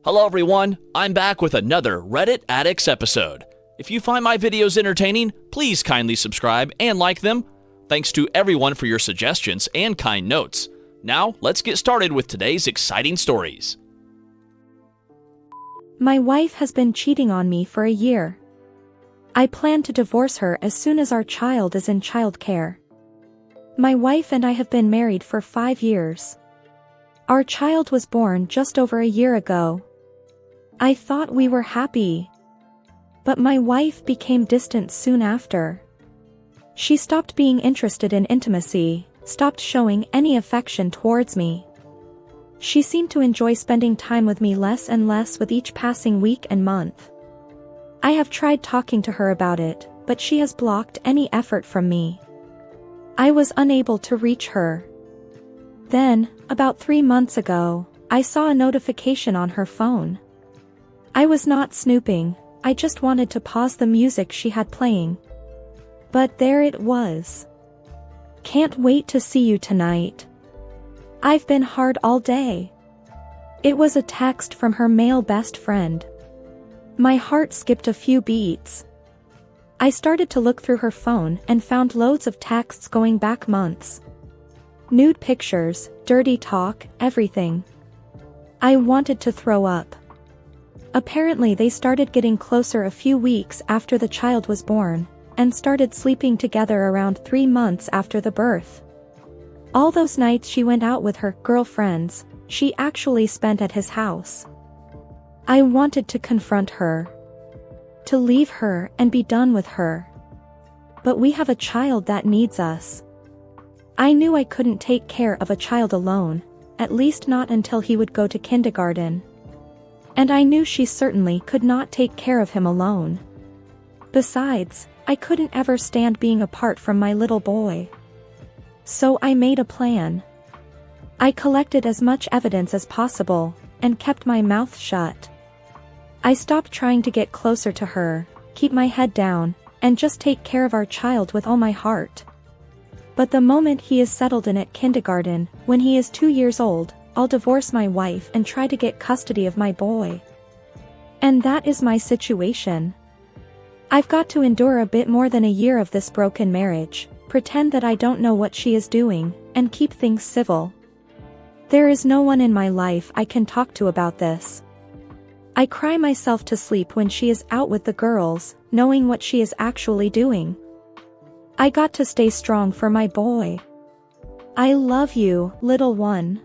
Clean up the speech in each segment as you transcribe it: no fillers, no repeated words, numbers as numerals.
Hello everyone, I'm back with another Reddit Addicts episode. If you find my videos entertaining, please kindly subscribe and like them. Thanks to everyone for your suggestions and kind notes. Now, let's get started with today's exciting stories. My wife has been cheating on me for a year. I plan to divorce her as soon as our child is in childcare. My wife and I have been married for 5 years. Our child was born just over a year ago. I thought we were happy. But my wife became distant soon after. She stopped being interested in intimacy, stopped showing any affection towards me. She seemed to enjoy spending time with me less and less with each passing week and month. I have tried talking to her about it, but she has blocked any effort from me. I was unable to reach her. Then, about 3 months ago, I saw a notification on her phone. I was not snooping, I just wanted to pause the music she had playing. But there it was. Can't wait to see you tonight. I've been hard all day. It was a text from her male best friend. My heart skipped a few beats. I started to look through her phone and found loads of texts going back months. Nude pictures, dirty talk, everything. I wanted to throw up. Apparently they started getting closer a few weeks after the child was born, and started sleeping together around 3 months after the birth. All those nights she went out with her girlfriends, she actually spent at his house. I wanted to confront her. To leave her and be done with her. But we have a child that needs us. I knew I couldn't take care of a child alone, at least not until he would go to kindergarten. And I knew she certainly could not take care of him alone. Besides, I couldn't ever stand being apart from my little boy. So I made a plan. I collected as much evidence as possible, and kept my mouth shut. I stopped trying to get closer to her, keep my head down, and just take care of our child with all my heart. But the moment he is settled in at kindergarten, when he is 2 years old, I'll divorce my wife and try to get custody of my boy. And that is my situation. I've got to endure a bit more than a year of this broken marriage, pretend that I don't know what she is doing, and keep things civil. There is no one in my life I can talk to about this. I cry myself to sleep when she is out with the girls, knowing what she is actually doing. I got to stay strong for my boy. I love you, little one.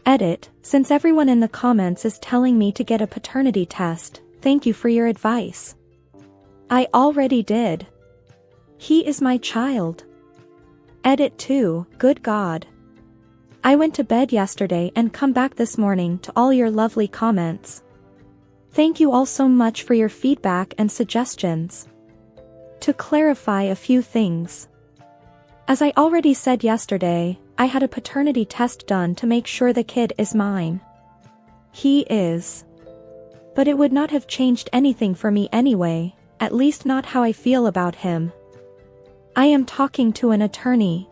Edit, since everyone in the comments is telling me to get a paternity test, thank you for your advice. I already did. He is my child. Edit 2, good God. I went to bed yesterday and come back this morning to all your lovely comments. Thank you all so much for your feedback and suggestions. To clarify a few things. As I already said yesterday, I had a paternity test done to make sure the kid is mine. He is. But it would not have changed anything for me anyway, at least not how I feel about him. I am talking to an attorney.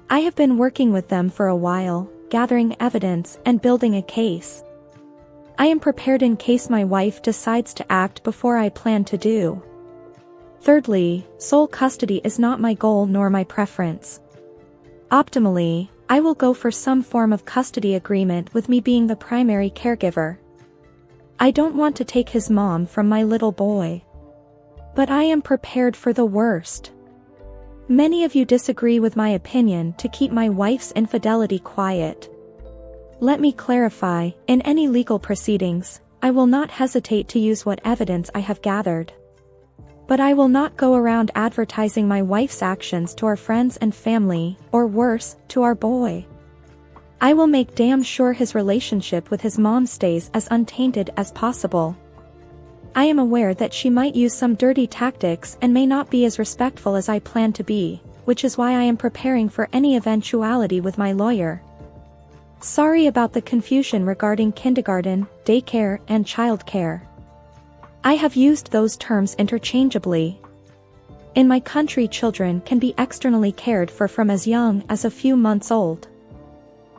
I have been working with them for a while, gathering evidence and building a case. I am prepared in case my wife decides to act before I plan to do. Thirdly, sole custody is not my goal nor my preference. Optimally, I will go for some form of custody agreement with me being the primary caregiver. I don't want to take his mom from my little boy. But I am prepared for the worst. Many of you disagree with my opinion to keep my wife's infidelity quiet. Let me clarify, in any legal proceedings, I will not hesitate to use what evidence I have gathered. But I will not go around advertising my wife's actions to our friends and family, or worse, to our boy. I will make damn sure his relationship with his mom stays as untainted as possible. I am aware that she might use some dirty tactics and may not be as respectful as I plan to be, which is why I am preparing for any eventuality with my lawyer. Sorry about the confusion regarding kindergarten, daycare, and childcare. I have used those terms interchangeably. In my country, children can be externally cared for from as young as a few months old.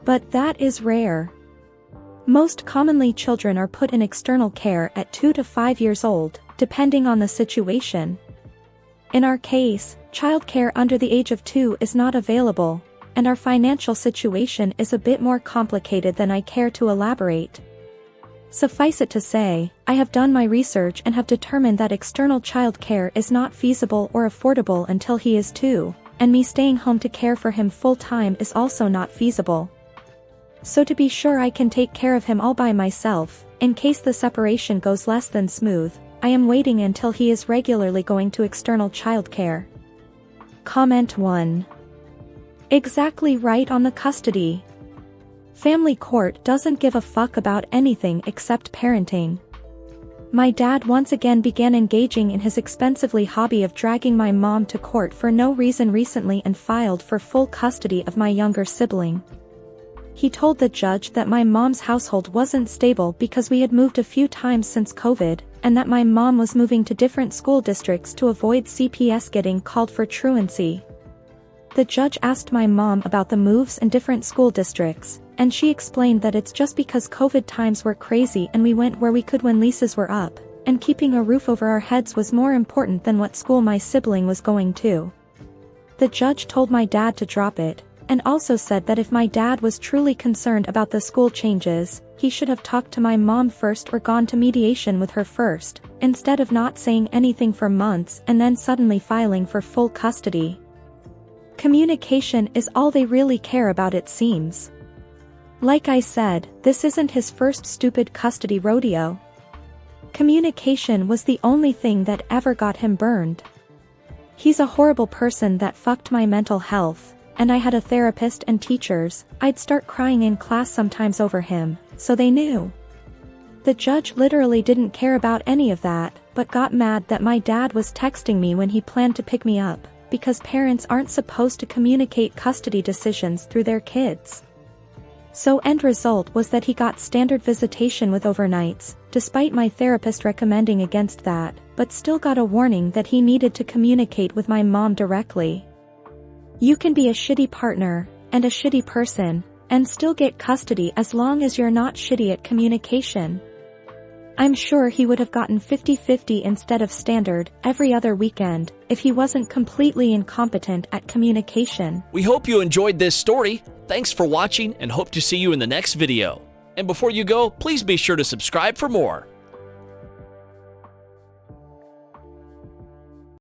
But that is rare. Most commonly, children are put in external care at 2 to 5 years old, depending on the situation. In our case, childcare under the age of 2 is not available, and our financial situation is a bit more complicated than I care to elaborate. Suffice it to say, I have done my research and have determined that external childcare is not feasible or affordable until he is 2, and me staying home to care for him full-time is also not feasible. So to be sure I can take care of him all by myself, in case the separation goes less than smooth, I am waiting until he is regularly going to external childcare. Comment 1. Exactly right on the custody. Family court doesn't give a fuck about anything except parenting. My dad once again began engaging in his expensively hobby of dragging my mom to court for no reason recently and filed for full custody of my younger sibling. He told the judge that my mom's household wasn't stable because we had moved a few times since COVID, and that my mom was moving to different school districts to avoid CPS getting called for truancy. The judge asked my mom about the moves in different school districts, and she explained that it's just because COVID times were crazy and we went where we could when leases were up, and keeping a roof over our heads was more important than what school my sibling was going to. The judge told my dad to drop it, and also said that if my dad was truly concerned about the school changes, he should have talked to my mom first or gone to mediation with her first, instead of not saying anything for months and then suddenly filing for full custody. Communication is all they really care about, it seems. Like I said, this isn't his first stupid custody rodeo. Communication was the only thing that ever got him burned. He's a horrible person that fucked my mental health, and I had a therapist and teachers. I'd start crying in class sometimes over him, so they knew. The judge literally didn't care about any of that, but got mad that my dad was texting me when he planned to pick me up, because parents aren't supposed to communicate custody decisions through their kids. So end result was that he got standard visitation with overnights, despite my therapist recommending against that, but still got a warning that he needed to communicate with my mom directly. You can be a shitty partner, and a shitty person, and still get custody as long as you're not shitty at communication. I'm sure he would have gotten 50-50 instead of standard every other weekend, if he wasn't completely incompetent at communication. We hope you enjoyed this story. Thanks for watching and hope to see you in the next video. And before you go, please be sure to subscribe for more.